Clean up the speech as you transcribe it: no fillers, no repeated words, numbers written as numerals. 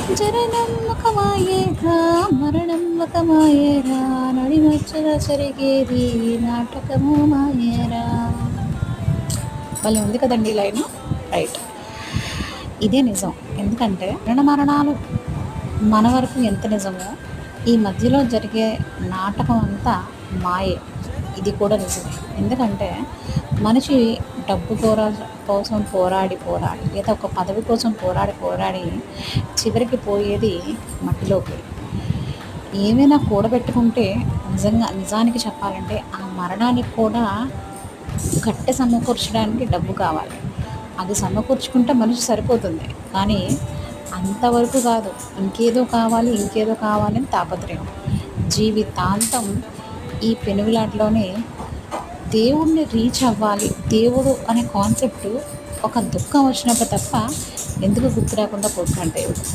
జననం ఒక మాయేరా, మరణం ఒక మాయేరా, నడిమధ్యల జరిగేది నాటకము మాయేరా. వాళ్ళు ఉంది కదండి లైన్. రైట్, ఇదే నిజం. ఎందుకంటే మరణాలు మన వరకు ఎంత నిజమో ఈ మధ్యలో జరిగే నాటకం అంతా మాయే. ఇది కూడా నిజమే. ఎందుకంటే మనిషి డబ్బు కోసం పోరాడి లేదా ఒక పదవి కోసం పోరాడి చివరికి పోయేది మట్టిలోకి. ఏమైనా కూడబెట్టుకుంటే నిజానికి చెప్పాలంటే ఆ మరణానికి కూడా కట్టె సమకూర్చడానికి డబ్బు కావాలి. అది సమకూర్చుకుంటే మనిషి సరిపోతుంది, కానీ అంతవరకు కాదు. ఇంకేదో కావాలని తాపత్రయం. జీవితాంతం ఈ పెనుగులాటలోనే దేవుణ్ణి రీచ్ అవ్వాలి. దేవుడు అనే కాన్సెప్ట్ ఒక దుఃఖం వచ్చినప్పుడు తప్ప ఎందుకు గుర్తు రాకుండా పోతుందంటే